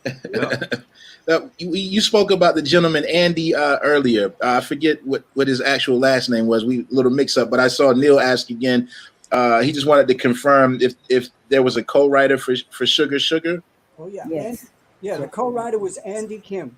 You spoke about the gentleman Andy earlier. I forget what his actual last name was. We a little mix up, but I saw Neil ask again. He just wanted to confirm if there was a co-writer for Sugar Sugar. Oh yeah, yes. The co-writer was Andy Kim.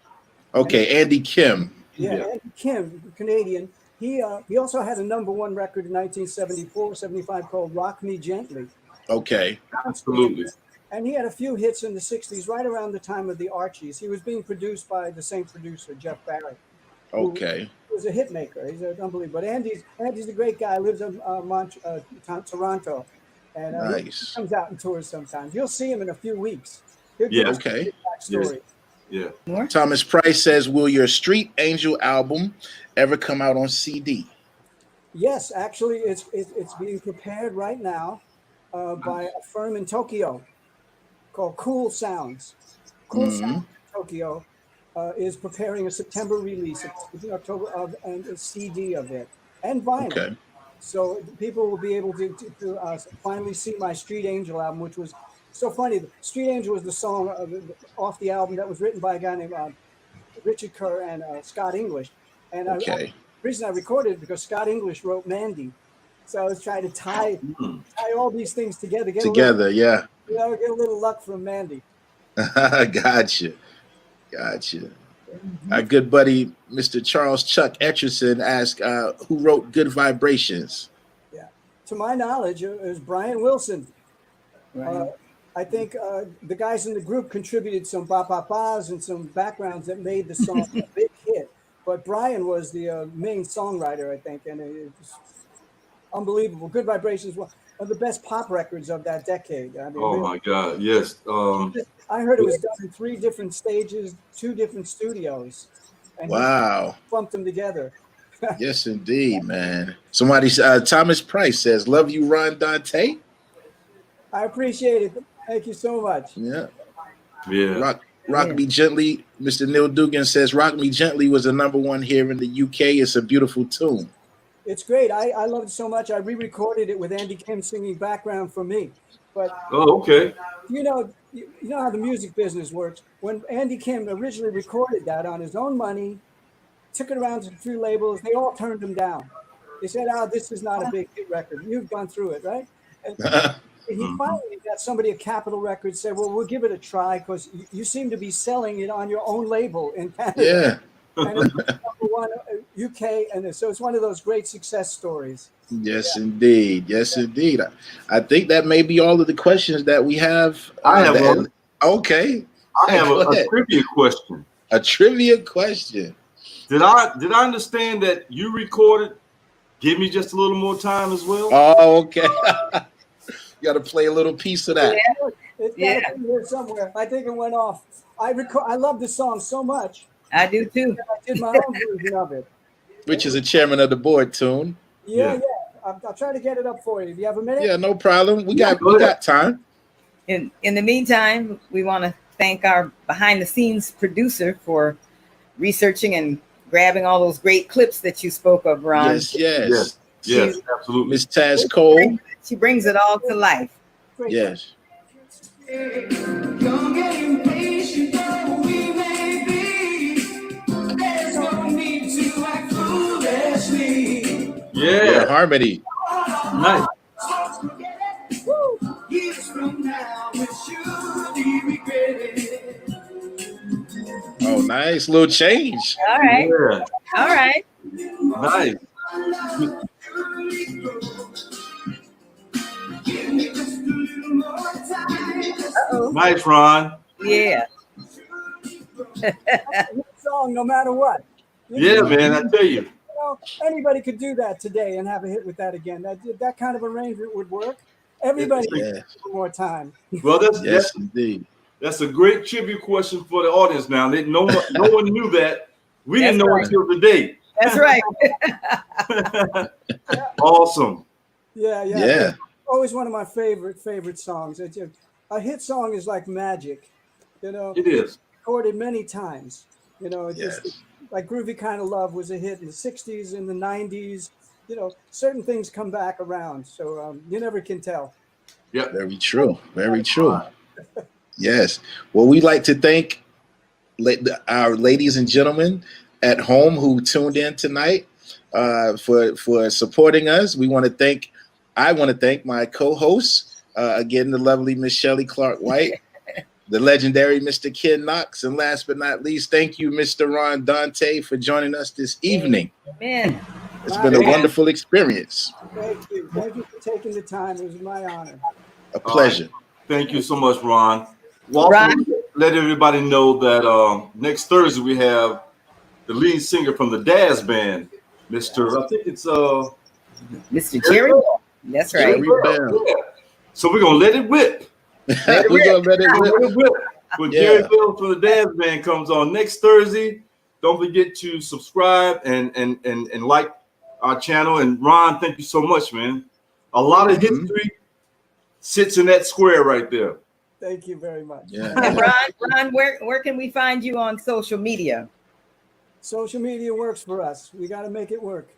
Okay, Andy Kim. Yeah, Andy Kim, Canadian. He also had a #1 record in 1974-75 called "Rock Me Gently." Okay, absolutely. And he had a few hits in the 60s, right around the time of the Archies. He was being produced by the same producer, Jeff Barry. Okay. He was a hit maker. He's unbelievable. But Andy's a great guy. Lives in Toronto. And he comes out and tours sometimes. You'll see him in a few weeks. Okay. Backstory. Yeah. Thomas Price says, "Will your Street Angel album ever come out on CD?" Yes, actually, it's being prepared right now by a firm in Tokyo called Cool Sounds. Sounds in Tokyo is preparing a September release in October and a CD of it and vinyl. Okay. So people will be able to finally see my Street Angel album, which was so funny. Street Angel was the song off the album that was written by a guy named Richard Kerr and Scott English. And the reason I recorded it because Scott English wrote Mandy. So I was trying to tie all these things together. Get a little luck from Mandy. Gotcha. Our good buddy, Mr. Charles Chuck Etcherson, asked, who wrote Good Vibrations? Yeah. To my knowledge, it was Brian Wilson. Right. I think the guys in the group contributed some ba-ba-bas and some backgrounds that made the song a big hit. But Brian was the main songwriter, I think, and it was unbelievable. Good Vibrations was one of the best pop records of that decade. I mean, my God, yes. I heard it was done in 3 different stages, 2 different studios. And wow. Bumped them together. Yes, indeed, man. Somebody, Thomas Price says, "Love you, Ron Dante." I appreciate it. Thank you so much. Yeah. Rock Me Gently. Mr. Neil Dugan says Rock Me Gently was the #1 here in the UK. It's a beautiful tune. It's great. I love it so much. I re-recorded it with Andy Kim singing background for me. But okay. You know how the music business works. When Andy Kim originally recorded that on his own money, took it around to a few labels, they all turned him down. They said, this is not a big hit record. You've gone through it, right? And he finally got somebody at Capitol Records said, well, we'll give it a try because you seem to be selling it on your own label in Canada. Yeah. And it's #1 UK, and so it's one of those great success stories. Yes, indeed. Yes, indeed. I think that may be all of the questions that we have. I have one. Okay. I have a trivia question. A trivia question. Did I understand that you recorded Give Me Just a Little More Time as well? Oh, okay. You got to play a little piece of that. It's got to be here somewhere. I think it went off. I love the song so much. I do too. I did my own version of it. Which is a chairman of the board tune. Yeah. I'll try to get it up for you. Do you have a minute? Yeah, no problem. We got time. In the meantime, we want to thank our behind-the-scenes producer for researching and grabbing all those great clips that you spoke of, Ron. Yes, absolutely. Miss Taz Cole. She brings it all to life. Great. Yes. Young and impatient though we may be, there's no need to act foolishly. Yeah. Harmony. Nice. Years from now, it should be regretted. Oh, nice little change. All right. Yeah. All right. Nice. Give me just a little more time. Uh-oh. Nice, Ron. Yeah. Song, no matter what. Yeah, man, I tell you. Anybody could do that today and have a hit with that again. That kind of arrangement would work. Everybody needs one more time. Well, Yes, indeed. that's a great trivia question for the audience now. No one knew that. We didn't know until today. That's right. Awesome. Yeah. Always one of my favorite songs. A hit song is like magic. It is. Recorded many times. It's Yes. just like Groovy Kind of Love was a hit in the 60s, in the 90s. Certain things come back around. So you never can tell. Yeah. Very true. Very true. Yes. Well, we'd like to thank our ladies and gentlemen at home who tuned in tonight for supporting us. I want to thank my co-hosts, again, the lovely Miss Shelley Clark White, the legendary Mr. Ken Knox, and last but not least, thank you, Mr. Ron Dante, for joining us this evening. Amen. It's been a wonderful experience. Thank you. Thank you for taking the time. It was my honor. A pleasure. Thank you so much, Ron. Well, Ron? let everybody know that next Thursday we have the lead singer from the Daz Band, Mr. I think it's Mr. Jerry. That's right. Jerry Bell. Yeah. So we're gonna let it whip. We're gonna let it whip. When Yeah. Jerry Bell from the Daz Band comes on next Thursday, don't forget to subscribe and like our channel. And Ron, thank you so much, man. A lot of history sits in that square right there. Thank you very much. Yeah. And Ron, where can we find you on social media? Social media works for us. We got to make it work.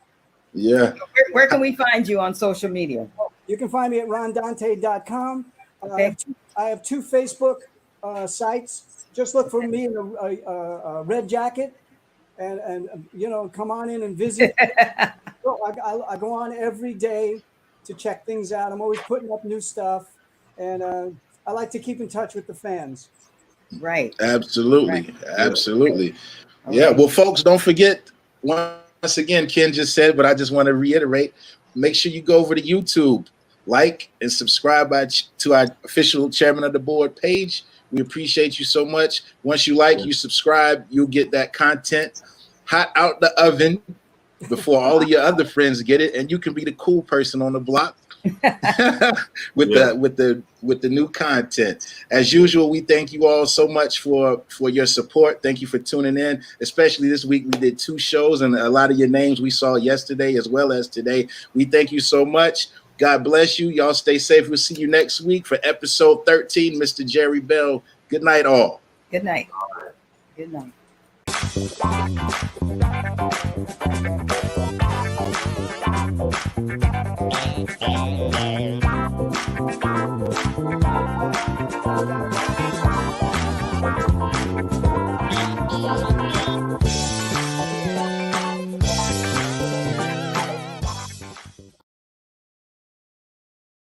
Yeah. Where can we find you on social media? You can find me at rondante.com. Okay. I have two Facebook sites. Just look for me in a red jacket and come on in and visit. I go on every day to check things out. I'm always putting up new stuff, and I like to keep in touch with the fans. Right. Absolutely. Right. Absolutely. Yeah. Well, folks, don't forget, once again, Ken just said, but I just want to reiterate, make sure you go over to YouTube, like and subscribe to our official Chairman of the Board page. We appreciate you so much. Once you like, you subscribe, you'll get that content hot out the oven before all of your other friends get it, and you can be the cool person on the block with the new content. As usual, we thank you all so much for your support. Thank you for tuning in, especially this week. We did 2 shows, and a lot of your names we saw yesterday as well as today. We thank you so much. God bless you. Y'all stay safe. We'll see you next week for episode 13. Mr. Jerry Bell. Good night, all. Good night. Good night.